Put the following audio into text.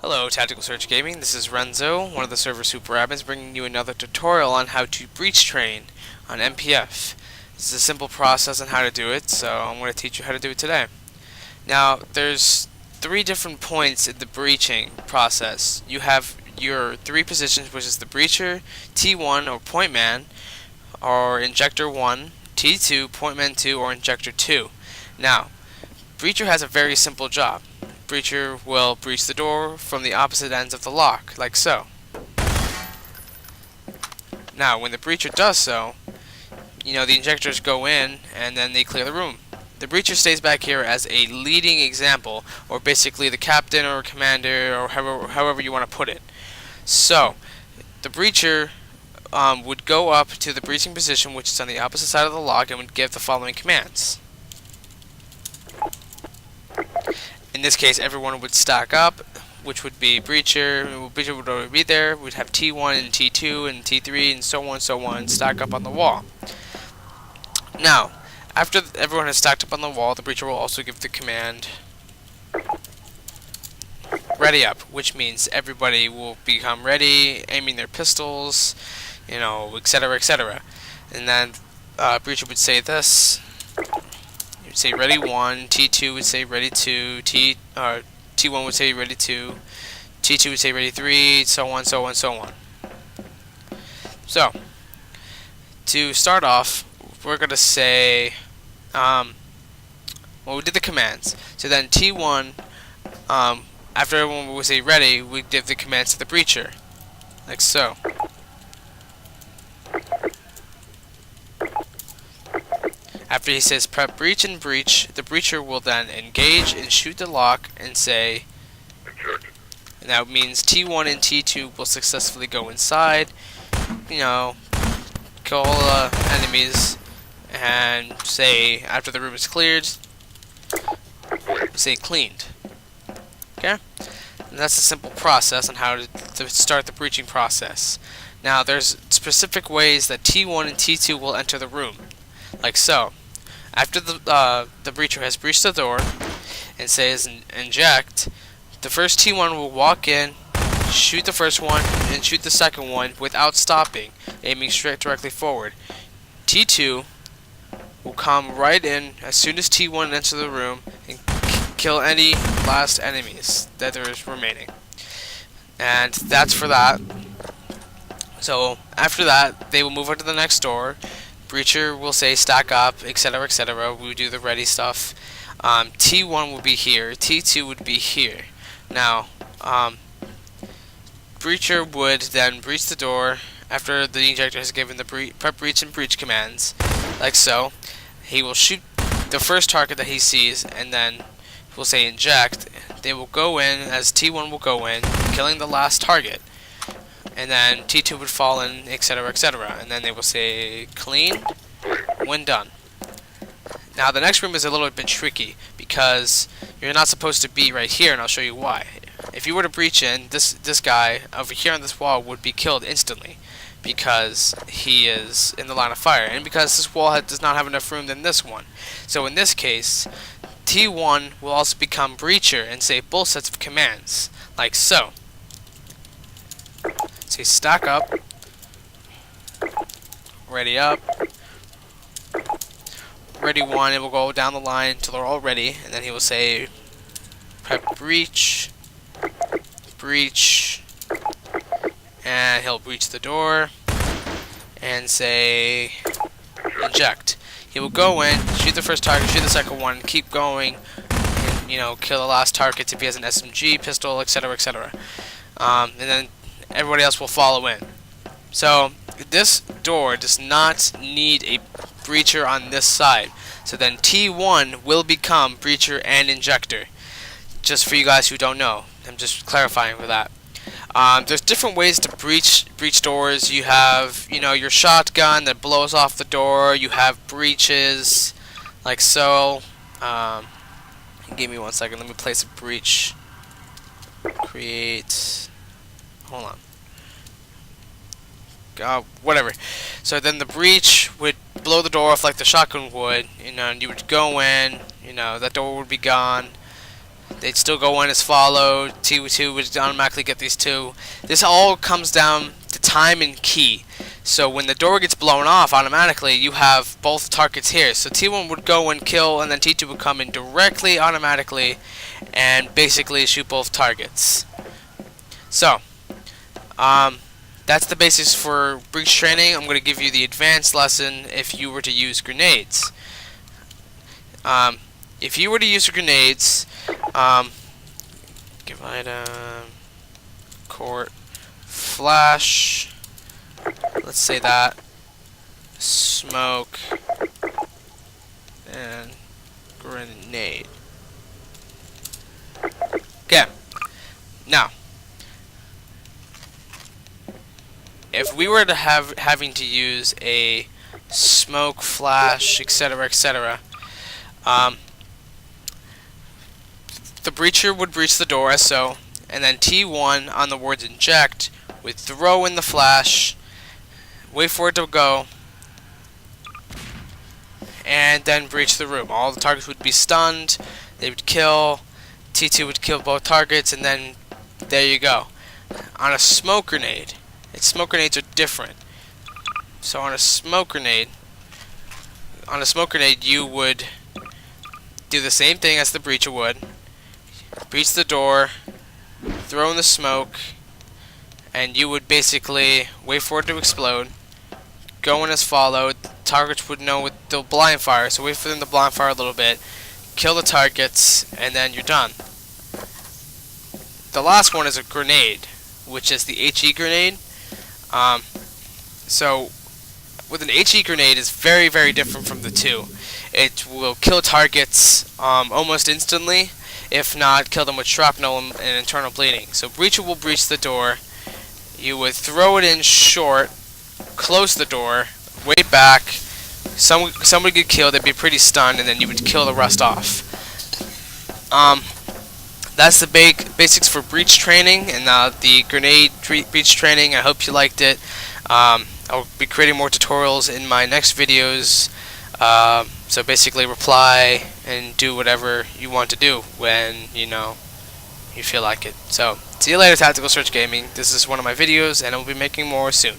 Hello, Tactical Search Gaming. This is Renzo, one of the server super admins, bringing you another tutorial on how to breach train on MPF. This is a simple process on how to do it, so I'm going to teach you how to do it today. Now, there's three different points in the breaching process. You have your three positions, which is the breacher, T1 or point man, or injector 1, T2, point man 2, or injector 2. Now, breacher has a very simple job. Breacher will breach the door from the opposite ends of the lock, like so. Now, when the breacher does so, the injectors go in and then they clear the room. The breacher stays back here as a leading example, or basically the captain or commander, or however you want to put it. So, the breacher would go up to the breaching position, which is on the opposite side of the lock, and would give the following commands. In this case, everyone would stack up, which would be breacher. Breacher would already be there. We'd have T1 and T2 and T3 and so on, stack up on the wall. Now, after everyone has stacked up on the wall, the breacher will also give the command ready up, which means everybody will become ready, aiming their pistols, etc., etc. And then breacher would say this. Say ready 1, T2 would say ready 2, T1 would say ready 2, T2 would say ready 3, so on. So, to start off, we're going to say, we did the commands. So then T1, after everyone would say ready, we give the commands to the breacher, like so. After he says prep breach and breach, the breacher will then engage and shoot the lock and say, and that means T1 and T2 will successfully go inside, kill all the enemies, and say, after the room is cleared, say cleaned. Okay? And that's a simple process on how to start the breaching process. Now, there's specific ways that T1 and T2 will enter the room, like so. After the breacher has breached the door and says inject, the first T1 will walk in, shoot the first one, and shoot the second one without stopping, aiming straight directly forward. T2 will come right in as soon as T1 enters the room and kill any last enemies that there is remaining. And that's for that. So after that, they will move on to the next door. Breacher will say stack up, etc., etc. We would do the ready stuff. T1 would be here. T2 would be here. Now, breacher would then breach the door after the injector has given the prep breach and breach commands, like so. He will shoot the first target that he sees, and then we'll say inject. They will go in as T1 will go in, killing the last target. And then T2 would fall in, etc., etc. And then they will say clean when done. Now the next room is a little bit tricky because you're not supposed to be right here, and I'll show you why. If you were to breach in, this guy over here on this wall would be killed instantly because he is in the line of fire, and because this wall does not have enough room than this one. So in this case, T1 will also become breacher and say both sets of commands, like so. Say stack up, ready up, ready 1, it will go down the line until they're all ready, and then he will say prep breach, breach, and he'll breach the door, and say inject. He will go in, shoot the first target, shoot the second one, keep going, and kill the last targets if he has an SMG, pistol, etc., etc. And then everybody else will follow in. So this door does not need a breacher on this side. So then T1 will become breacher and injector. Just for you guys who don't know, I'm just clarifying for that. There's different ways to breach doors. You have your shotgun that blows off the door. You have breaches like so. Give me 1 second. Let me place a breach. Create. Hold on. Whatever. So then the breach would blow the door off like the shotgun would, and you would go in, that door would be gone. they'd still go in as followed. T2 would automatically get these two. This all comes down to time and key. So when the door gets blown off automatically, you have both targets here. So T1 would go and kill, and then T2 would come in directly automatically and basically shoot both targets. So that's the basis for breach training. I'm going to give you the advanced lesson if you were to use grenades. If you were to use grenades, give item, court, flash, let's say that, smoke, and grenade. Okay, now, if we were to having to use a smoke, flash, etc., etc., the breacher would breach the door as so, and then T1 on the words inject would throw in the flash, wait for it to go, and then breach the room. All the targets would be stunned, they would kill, T2 would kill both targets, and then there you go. On a smoke grenade, smoke grenades are different. So on a smoke grenade you would do the same thing as the breacher would. Breach the door, throw in the smoke, and you would basically wait for it to explode, go in as followed. Targets would know with the blind fire, so wait for them to blind fire a little bit, kill the targets, and then you're done. The last one is a grenade, which is the HE grenade. So with an HE grenade is very, very different from the two. It will kill targets almost instantly, if not kill them with shrapnel and internal bleeding. So breacher will breach the door, you would throw it in short, close the door, wait back, somebody could kill, they'd be pretty stunned, and then you would kill the rest off. That's the basics for breach training and the grenade breach training. I hope you liked it. I'll be creating more tutorials in my next videos. So basically reply and do whatever you want to do when you feel like it. So see you later, Tactical Search Gaming. This is one of my videos, and I will be making more soon.